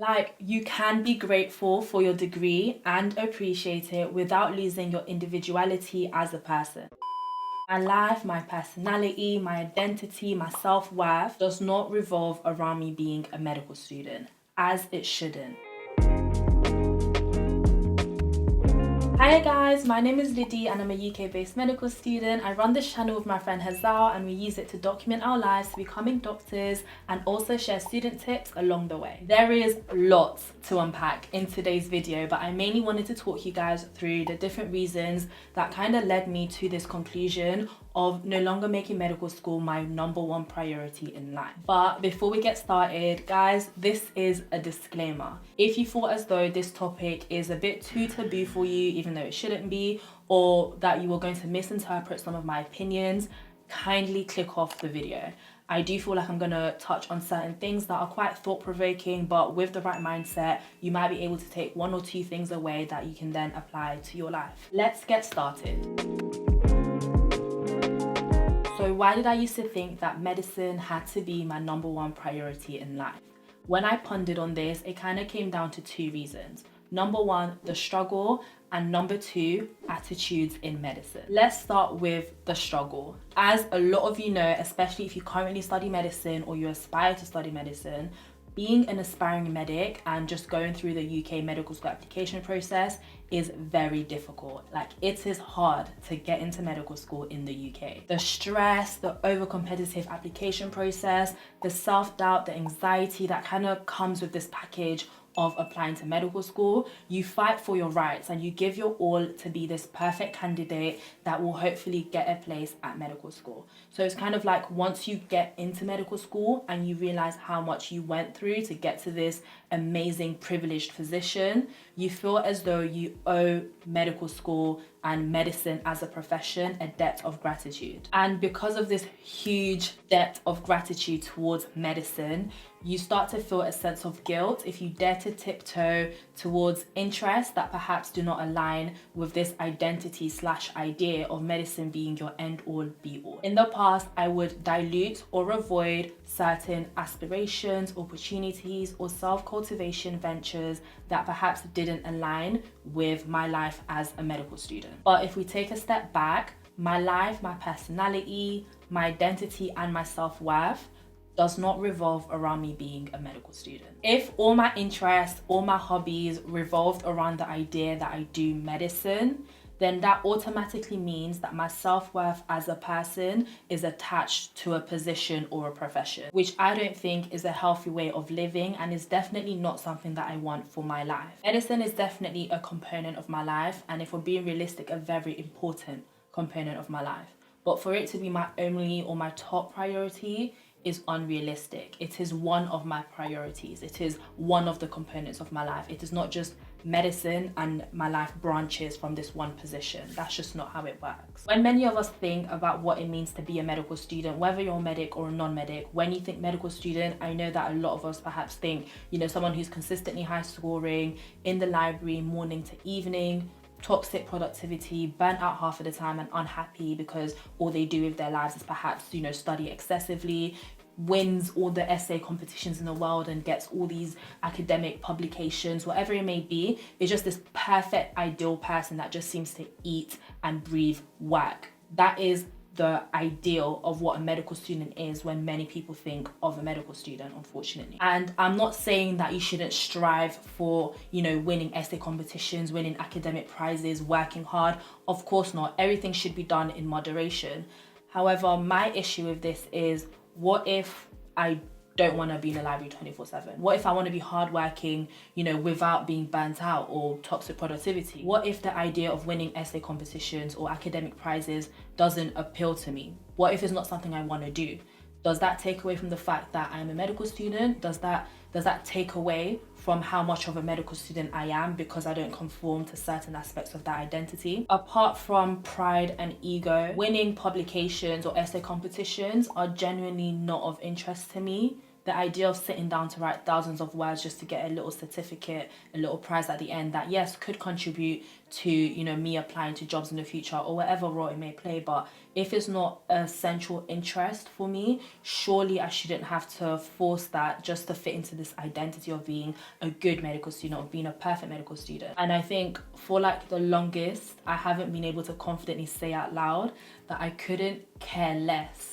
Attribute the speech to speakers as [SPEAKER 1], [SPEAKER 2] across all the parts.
[SPEAKER 1] Like, you can be grateful for your degree and appreciate it without losing your individuality as a person. My life, my personality, my identity, my self-worth does not revolve around me being a medical student, as it shouldn't. Hi guys, my name is Liddy and I'm a UK-based medical student. I run this channel with my friend Hazal and we use it to document our lives to becoming doctors and also share student tips along the way. There is lots to unpack in today's video, but I mainly wanted to talk you guys through the different reasons that kind of led me to this conclusion of no longer making medical school my #1 priority in life. But before we get started, guys, this is a disclaimer. If you thought as though this topic is a bit too taboo for you, even though it shouldn't be, or that you were going to misinterpret some of my opinions, kindly click off the video. I do feel like I'm gonna touch on certain things that are quite thought-provoking, but with the right mindset, you might be able to take 1 or 2 things away that you can then apply to your life. Let's get started. So why did I used to think that medicine had to be my #1 priority in life? When I pondered on this, it kind of came down to 2 reasons. #1, the struggle, and #2, attitudes in medicine. Let's start with the struggle. As a lot of you know, especially if you currently study medicine or you aspire to study medicine, being an aspiring medic and just going through the UK medical school application process is very difficult. Like, it is hard to get into medical school in the UK. The stress, the over-competitive application process, the self-doubt, the anxiety that kind of comes with this package of applying to medical school, you fight for your rights and you give your all to be this perfect candidate that will hopefully get a place at medical school. So it's kind of like once you get into medical school and you realize how much you went through to get to this amazing privileged position, you feel as though you owe medical school and medicine as a profession a debt of gratitude. And because of this huge debt of gratitude towards medicine, you start to feel a sense of guilt if you dare to tiptoe towards interests that perhaps do not align with this identity/idea of medicine being your end-all be-all. In the past, I would dilute or avoid certain aspirations, opportunities, or self-cultivation ventures that perhaps didn't align with my life as a medical student. But if we take a step back, my life, my personality, my identity, and my self-worth does not revolve around me being a medical student. If all my interests, all my hobbies revolved around the idea that I do medicine, then that automatically means that my self-worth as a person is attached to a position or a profession, which I don't think is a healthy way of living and is definitely not something that I want for my life. Medicine is definitely a component of my life, and if we're being realistic, a very important component of my life. But for it to be my only or my top priority is unrealistic. It is one of my priorities. It is one of the components of my life. It is not just medicine and my life branches from this one position. That's just not how it works. When many of us think about what it means to be a medical student, whether you're a medic or a non-medic, when you think medical student, I know that a lot of us perhaps think, someone who's consistently high scoring in the library morning to evening, toxic productivity, burnt out half of the time and unhappy because all they do with their lives is perhaps, study excessively, wins all the essay competitions in the world and gets all these academic publications, whatever it may be. It's just this perfect ideal person that just seems to eat and breathe work. That is the ideal of what a medical student is when many people think of a medical student, unfortunately. And I'm not saying that you shouldn't strive for, winning essay competitions, winning academic prizes, working hard. Of course not. Everything should be done in moderation. However, my issue with this is, what if I don't want to be in the library 24/7? What if I want to be hardworking, without being burnt out or toxic productivity? What if the idea of winning essay competitions or academic prizes doesn't appeal to me? What if it's not something I want to do? Does that take away from the fact that I'm a medical student? Does that take away from how much of a medical student I am because I don't conform to certain aspects of that identity? Apart from pride and ego, winning publications or essay competitions are genuinely not of interest to me the idea of sitting down to write thousands of words just to get a little certificate, a little prize at the end that, yes, could contribute to, you know, me applying to jobs in the future or whatever role it may play. But if it's not a central interest for me, surely I shouldn't have to force that just to fit into this identity of being a good medical student, of being a perfect medical student. And I think for like the longest, I haven't been able to confidently say out loud that I couldn't care less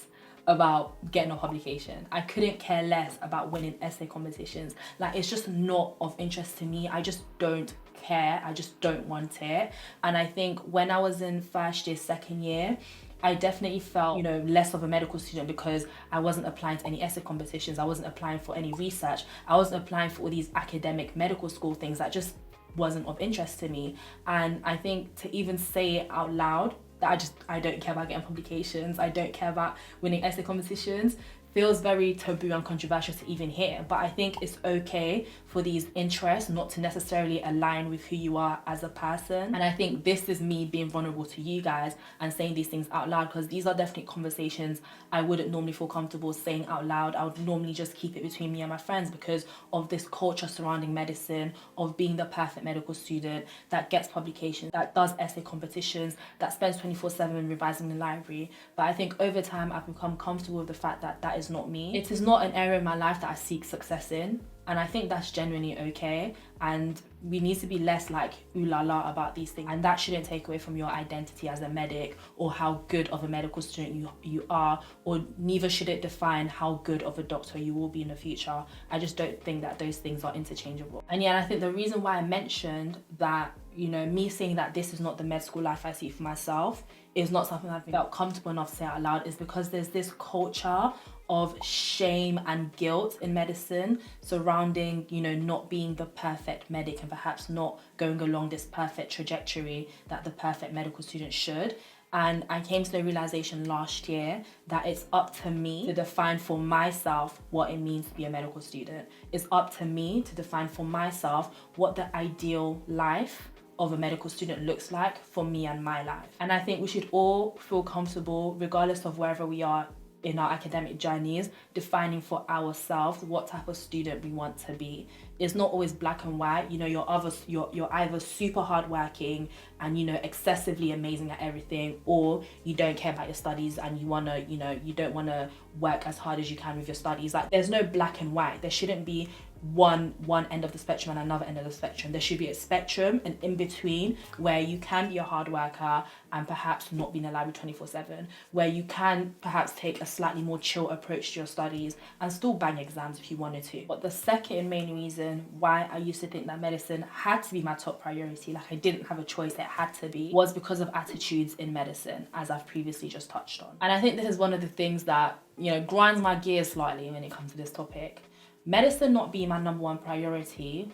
[SPEAKER 1] about getting a publication. I couldn't care less about winning essay competitions. Like, it's just not of interest to me. I just don't care. I just don't want it. And I think when I was in first year, second year, I definitely felt, you know, less of a medical student because I wasn't applying to any essay competitions. I wasn't applying for any research. I wasn't applying for all these academic medical school things that just wasn't of interest to me. And I think to even say it out loud, that I don't care about getting publications, I don't care about winning essay competitions, feels very taboo and controversial to even hear. But I think it's okay for these interests not to necessarily align with who you are as a person. And I think this is me being vulnerable to you guys and saying these things out loud, because these are definitely conversations I wouldn't normally feel comfortable saying out loud. I would normally just keep it between me and my friends because of this culture surrounding medicine, of being the perfect medical student that gets publications, that does essay competitions, that spends 24/7 revising the library. But I think over time I've become comfortable with the fact that that is not me. It is not an area in my life that I seek success in. And I think that's genuinely okay. And we need to be less like ooh la la about these things. And that shouldn't take away from your identity as a medic or how good of a medical student you are, or neither should it define how good of a doctor you will be in the future. I just don't think that those things are interchangeable. And yeah, I think the reason why I mentioned that, you know, me saying that this is not the med school life I see for myself is not something I've felt comfortable enough to say out loud, is because there's this culture of shame and guilt in medicine surrounding, you know, not being the perfect medic and perhaps not going along this perfect trajectory that the perfect medical student should. And I came to the realization last year that it's up to me to define for myself what it means to be a medical student. It's up to me to define for myself what the ideal life of a medical student looks like for me and my life. And I think we should all feel comfortable, regardless of wherever we are in our academic journeys, defining for ourselves what type of student we want to be. It's not always black and white. You know, you're either super hardworking and, you know, excessively amazing at everything, or you don't care about your studies and you wanna, you know, you don't wanna work as hard as you can with your studies. Like, there's no black and white. There shouldn't be one end of the spectrum and another end of the spectrum. There should be a spectrum, and in between, where you can be a hard worker and perhaps not be in the library 24/7, where you can perhaps take a slightly more chill approach to your studies and still bang exams if you wanted to. But the second main reason why I used to think that medicine had to be my top priority, like I didn't have a choice, it had to be, was because of attitudes in medicine, as I've previously just touched on. And I think this is one of the things that, you know, grinds my gears slightly when it comes to this topic. Medicine not being my number one priority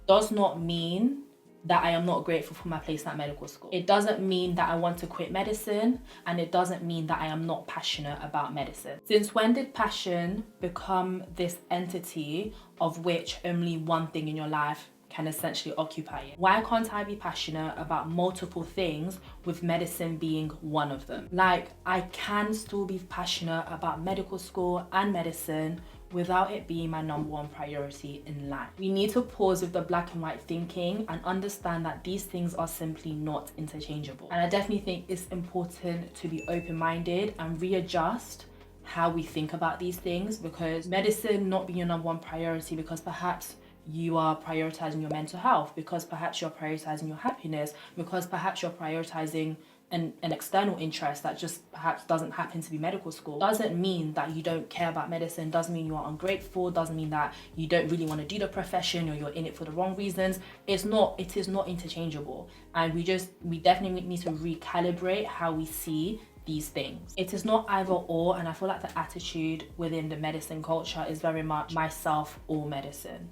[SPEAKER 1] does not mean that I am not grateful for my place at medical school. It doesn't mean that I want to quit medicine, and it doesn't mean that I am not passionate about medicine. Since when did passion become this entity of which only one thing in your life can essentially occupy it? Why can't I be passionate about multiple things with medicine being one of them? Like, I can still be passionate about medical school and medicine without it being my number one priority in life. We need to pause with the black and white thinking and understand that these things are simply not interchangeable. And I definitely think it's important to be open-minded and readjust how we think about these things, because medicine not being your number one priority because perhaps you are prioritizing your mental health, because perhaps you're prioritizing your happiness, because perhaps you're prioritizing an external interest that just perhaps doesn't happen to be medical school, doesn't mean that you don't care about medicine, doesn't mean you are ungrateful, doesn't mean that you don't really want to do the profession or you're in it for the wrong reasons. It is not interchangeable. And we definitely need to recalibrate how we see these things. It is not either or, and I feel like the attitude within the medicine culture is very much myself or medicine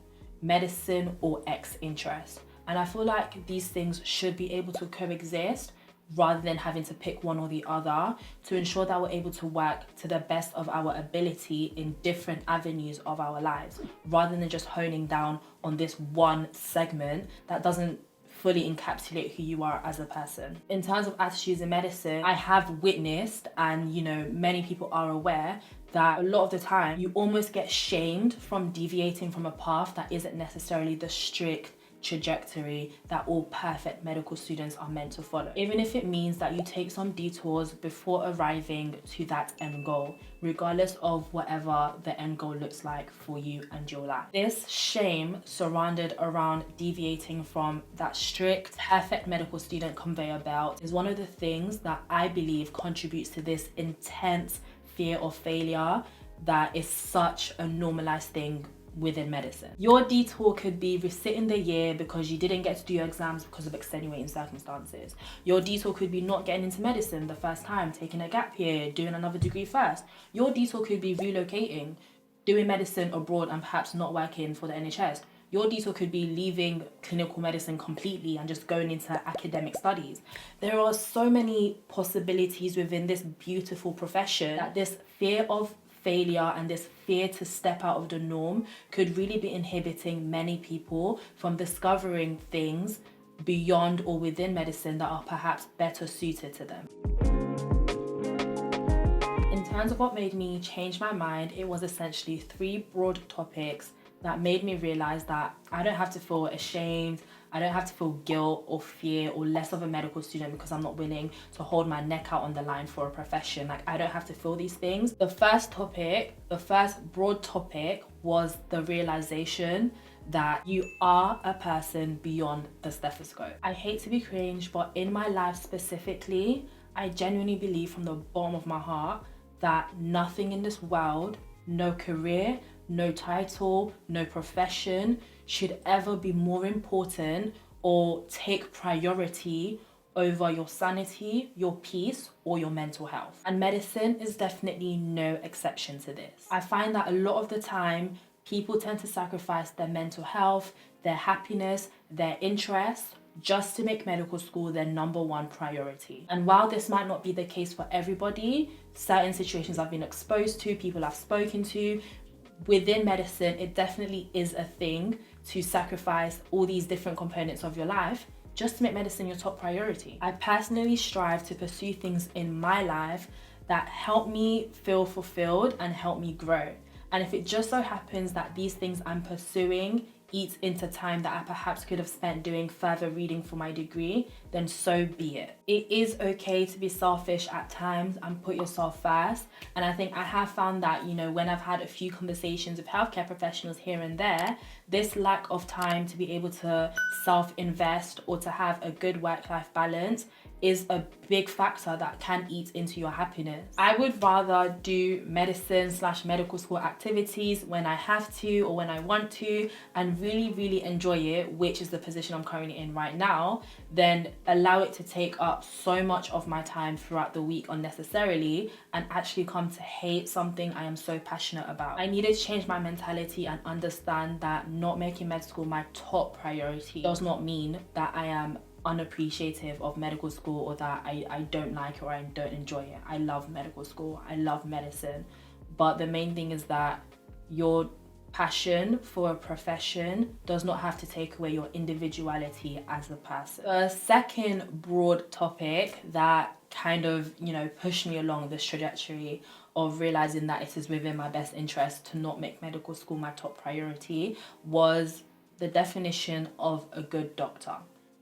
[SPEAKER 1] or X interest. And I feel like these things should be able to coexist rather than having to pick one or the other, to ensure that we're able to work to the best of our ability in different avenues of our lives, rather than just honing down on this one segment that doesn't fully encapsulate who you are as a person. In terms of attitudes in medicine, I have witnessed, and you know, many people are aware, that a lot of the time you almost get shamed from deviating from a path that isn't necessarily the strict trajectory that all perfect medical students are meant to follow, even if it means that you take some detours before arriving to that end goal, regardless of whatever the end goal looks like for you and your life. This shame surrounded around deviating from that strict perfect medical student conveyor belt is one of the things that I believe contributes to this intense fear of failure that is such a normalized thing within medicine. Your detour could be resitting the year because you didn't get to do your exams because of extenuating circumstances. Your detour could be not getting into medicine the first time, taking a gap year, doing another degree first. Your detour could be relocating, doing medicine abroad and perhaps not working for the NHS. Your detour could be leaving clinical medicine completely and just going into academic studies. There are so many possibilities within this beautiful profession that this fear of failure and this fear to step out of the norm could really be inhibiting many people from discovering things beyond or within medicine that are perhaps better suited to them. In terms of what made me change my mind, it was essentially 3 broad topics that made me realize that I don't have to feel ashamed, I don't have to feel guilt or fear or less of a medical student because I'm not willing to hold my neck out on the line for a profession. Like, I don't have to feel these things. The first broad topic was the realization that you are a person beyond the stethoscope. I hate to be cringe, but in my life specifically, I genuinely believe from the bottom of my heart that nothing in this world, no career, no title, no profession should ever be more important or take priority over your sanity, your peace, or your mental health. And medicine is definitely no exception to this. I find that a lot of the time, people tend to sacrifice their mental health, their happiness, their interests, just to make medical school their number 1 priority. And while this might not be the case for everybody, certain situations I've been exposed to, people I've spoken to, within medicine, it definitely is a thing to sacrifice all these different components of your life just to make medicine your top priority. I personally strive to pursue things in my life that help me feel fulfilled and help me grow. And if it just so happens that these things I'm pursuing eats into time that I perhaps could have spent doing further reading for my degree, then so be it. It is okay to be selfish at times and put yourself first. And I think I have found that, when I've had a few conversations with healthcare professionals here and there, this lack of time to be able to self-invest or to have a good work-life balance is a big factor that can eat into your happiness. I would rather do medicine/medical school activities when I have to or when I want to and really enjoy it, which is the position I'm currently in right now, than allow it to take up so much of my time throughout the week unnecessarily and actually come to hate something I am so passionate about. I needed to change my mentality and understand that not making med school my top priority does not mean that I am unappreciative of medical school or that I don't like it or I don't enjoy it. I love medical school, I love medicine, but the main thing is that your passion for a profession does not have to take away your individuality as a person. The second broad topic that kind of, pushed me along this trajectory of realizing that it is within my best interest to not make medical school my top priority was the definition of a good doctor.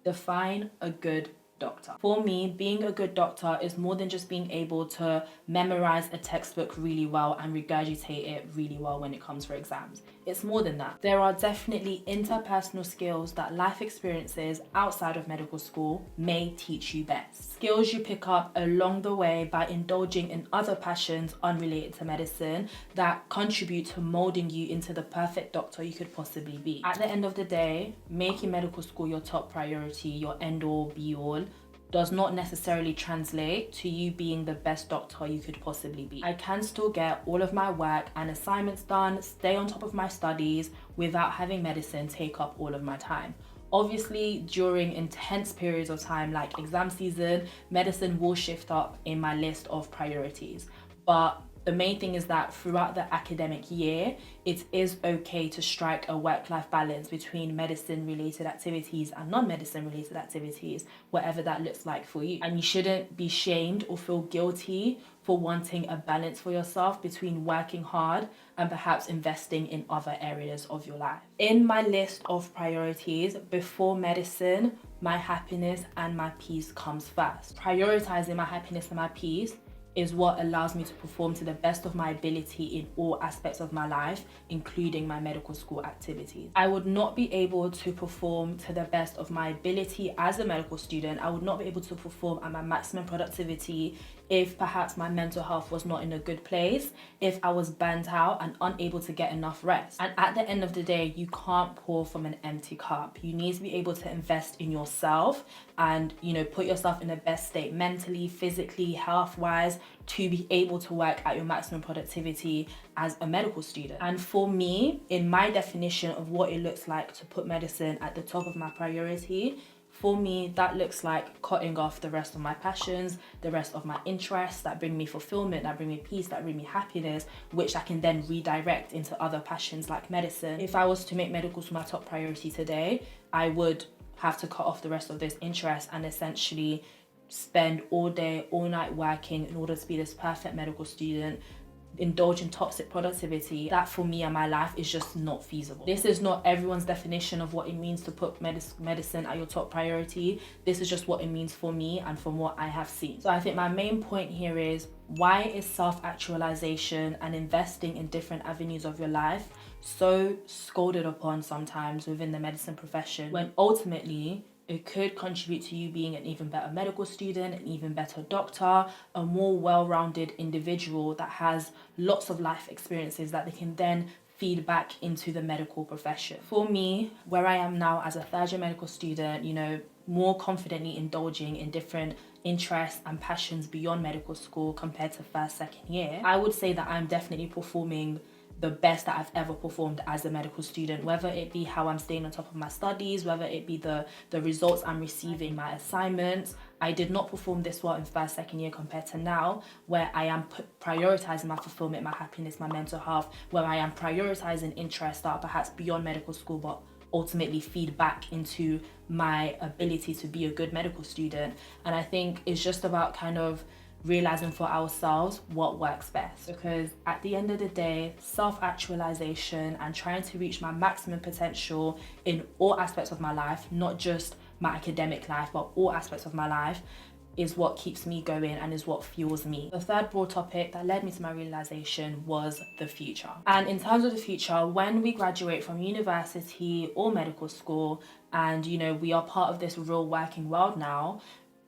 [SPEAKER 1] Define a good doctor. For me, being a good doctor is more than just being able to memorize a textbook really well and regurgitate it really well when it comes for exams. It's more than that. There are definitely interpersonal skills that life experiences outside of medical school may teach you best. Skills you pick up along the way by indulging in other passions unrelated to medicine that contribute to molding you into the perfect doctor you could possibly be. At the end of the day, making medical school your top priority, your end all be all, does not necessarily translate to you being the best doctor you could possibly be. I can still get all of my work and assignments done, stay on top of my studies without having medicine take up all of my time. Obviously, during intense periods of time like exam season, medicine will shift up in my list of priorities. But The main thing is that throughout the academic year, it is okay to strike a work-life balance between medicine-related activities and non-medicine-related activities, whatever that looks like for you. And you shouldn't be shamed or feel guilty for wanting a balance for yourself between working hard and perhaps investing in other areas of your life. In my list of priorities, before medicine, my happiness and my peace comes first. Prioritizing my happiness and my peace is what allows me to perform to the best of my ability in all aspects of my life, including my medical school activities. I would not be able to perform to the best of my ability as a medical student. I would not be able to perform at my maximum productivity if perhaps my mental health was not in a good place, if I was burnt out and unable to get enough rest. And at the end of the day, you can't pour from an empty cup. You need to be able to invest in yourself and, put yourself in the best state mentally, physically, health-wise, to be able to work at your maximum productivity as a medical student. And for me, in my definition of what it looks like to put medicine at the top of my priority, for me, that looks like cutting off the rest of my passions, the rest of my interests that bring me fulfillment, that bring me peace, that bring me happiness, which I can then redirect into other passions like medicine. If I was to make medical school my top priority today, I would have to cut off the rest of those interests and essentially spend all day, all night working in order to be this perfect medical student, indulge in toxic productivity. That for me and my life is just not feasible. This is not everyone's definition of what it means to put medicine at your top priority. This is just what it means for me and from what I have seen. So I think my main point here is, why is self-actualization and investing in different avenues of your life so scolded upon sometimes within the medicine profession, when ultimately it could contribute to you being an even better medical student, an even better doctor, a more well-rounded individual that has lots of life experiences that they can then feed back into the medical profession. For me, where I am now as a third-year medical student, more confidently indulging in different interests and passions beyond medical school compared to first, second year, I would say that I'm definitely performing the best that I've ever performed as a medical student, whether it be how I'm staying on top of my studies, whether it be the results I'm receiving, my assignments. I did not perform this well in first, second year compared to now, where I am prioritizing my fulfillment, my happiness, my mental health, where I am prioritizing interests that are perhaps beyond medical school, but ultimately feed back into my ability to be a good medical student. And I think it's just about kind of realizing for ourselves what works best, because at the end of the day, self-actualization and trying to reach my maximum potential in all aspects of my life, not just my academic life but all aspects of my life, is what keeps me going and is what fuels me. The third broad topic that led me to my realization was the future. And in terms of the future, when we graduate from university or medical school and we are part of this real working world now,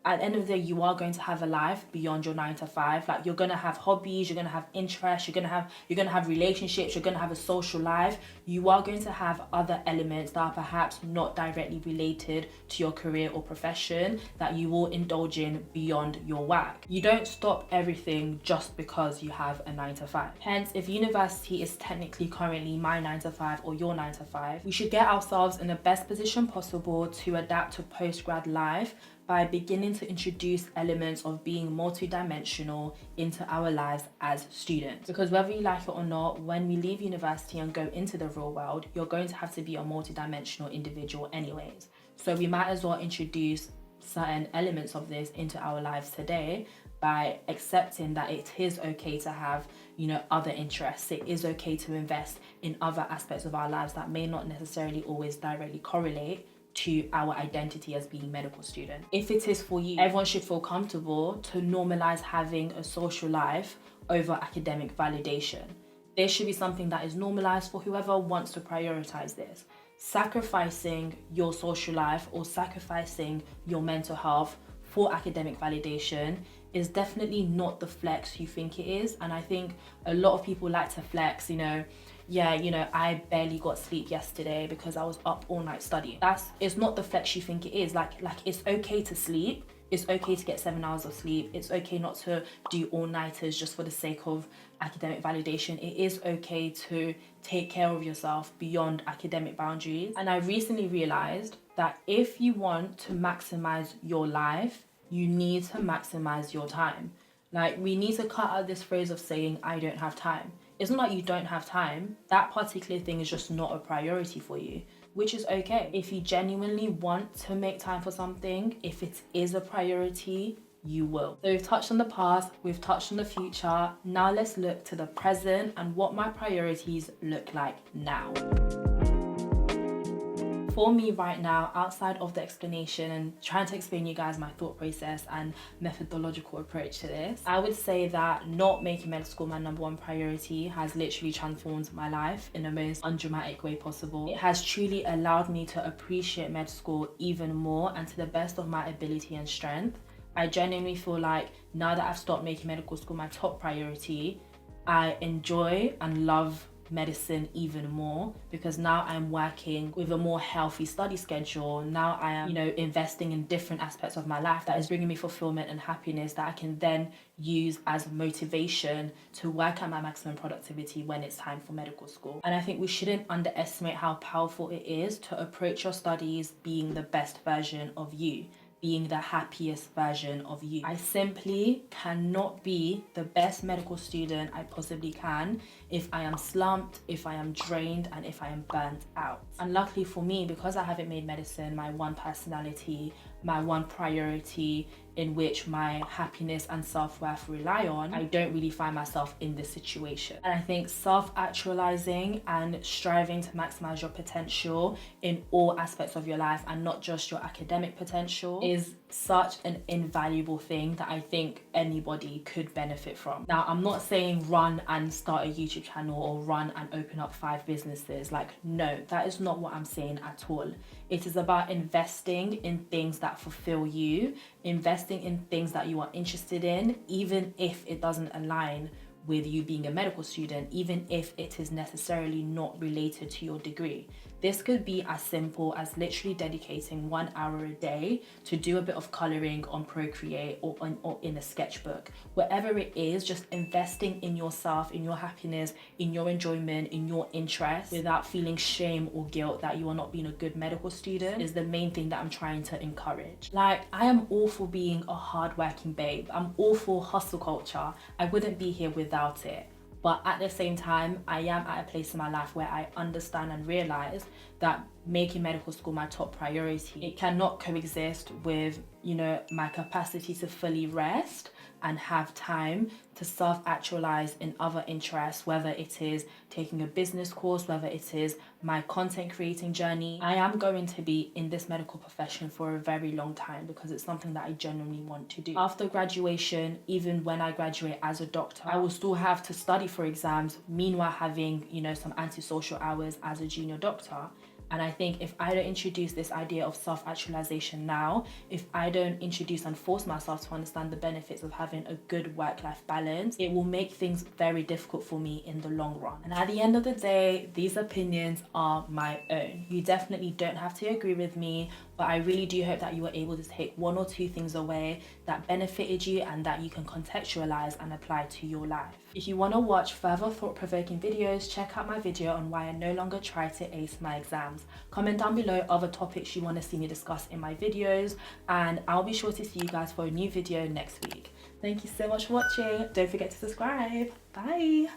[SPEAKER 1] at the end of the day, you are going to have a life beyond your 9 to 5. Like, you're gonna have hobbies, you're gonna have interests, you're gonna have relationships, you're gonna have a social life. You are going to have other elements that are perhaps not directly related to your career or profession that you will indulge in beyond your work. You don't stop everything just because you have a 9 to 5. Hence, if university is technically currently my 9 to 5 or your 9 to 5, we should get ourselves in the best position possible to adapt to post-grad life by beginning to introduce elements of being multidimensional into our lives as students. Because whether you like it or not, when we leave university and go into the real world, you're going to have to be a multidimensional individual anyways. So we might as well introduce certain elements of this into our lives today by accepting that it is okay to have, other interests. It is okay to invest in other aspects of our lives that may not necessarily always directly correlate to our identity as being medical student. If it is for you, everyone should feel comfortable to normalize having a social life over academic validation. This should be something that is normalized for whoever wants to prioritize this. Sacrificing your social life or sacrificing your mental health for academic validation is definitely not the flex you think it is. And I think a lot of people like to flex, I barely got sleep yesterday because I was up all night studying. It's not the flex you think it is. Like it's okay to sleep. It's okay to get 7 hours of sleep. It's okay not to do all-nighters just for the sake of academic validation. It is okay to take care of yourself beyond academic boundaries. And I recently realized that if you want to maximize your life, you need to maximize your time. Like, we need to cut out this phrase of saying, I don't have time. It's not like you don't have time. That particular thing is just not a priority for you, which is okay. If you genuinely want to make time for something, if it is a priority, you will. So we've touched on the past, we've touched on the future. Now let's look to the present and what my priorities look like now. For me right now, outside of the explanation and trying to explain you guys my thought process and methodological approach to this, I would say that not making med school my number one priority has literally transformed my life in the most undramatic way possible. It has truly allowed me to appreciate med school even more and to the best of my ability and strength. I genuinely feel like now that I've stopped making medical school my top priority, I enjoy and love medicine even more, because now I'm working with a more healthy study schedule. Now I am, investing in different aspects of my life that is bringing me fulfillment and happiness that I can then use as motivation to work at my maximum productivity when it's time for medical school. And I think we shouldn't underestimate how powerful it is to approach your studies being the best version of you, being the happiest version of you. I simply cannot be the best medical student I possibly can if I am slumped, if I am drained, and if I am burnt out. And luckily for me, because I haven't made medicine my one personality, my one priority in which my happiness and self-worth rely on, I don't really find myself in this situation. And I think self-actualizing and striving to maximize your potential in all aspects of your life and not just your academic potential is such an invaluable thing that I think anybody could benefit from. Now, I'm not saying run and start a YouTube channel or run and open up 5 businesses. Like, no, that is not what I'm saying at all. It is about investing in things that fulfill you, investing in things that you are interested in, even if it doesn't align with you being a medical student, even if it is necessarily not related to your degree. This could be as simple as literally dedicating 1 hour a day to do a bit of coloring on Procreate or in a sketchbook. Whatever it is, just investing in yourself, in your happiness, in your enjoyment, in your interest, without feeling shame or guilt that you are not being a good medical student, is the main thing that I'm trying to encourage. Like, I am all for being a hardworking babe. I'm all for hustle culture. I wouldn't be here without it. But at the same time, I am at a place in my life where I understand and realize that making medical school my top priority, it cannot coexist with, my capacity to fully rest and have time to self-actualize in other interests, whether it is taking a business course, whether it is my content creating journey. I am going to be in this medical profession for a very long time because it's something that I genuinely want to do. After graduation, even when I graduate as a doctor, I will still have to study for exams, meanwhile having, some antisocial hours as a junior doctor. And I think if I don't introduce this idea of self-actualization now, if I don't introduce and force myself to understand the benefits of having a good work-life balance, it will make things very difficult for me in the long run. And at the end of the day, these opinions are my own. You definitely don't have to agree with me, but I really do hope that you were able to take 1 or 2 things away that benefited you and that you can contextualize and apply to your life. If you want to watch further thought-provoking videos, check out my video on why I no longer try to ace my exams. Comment down below other topics you want to see me discuss in my videos, and I'll be sure to see you guys for a new video next week. Thank you so much for watching. Don't forget to subscribe. Bye.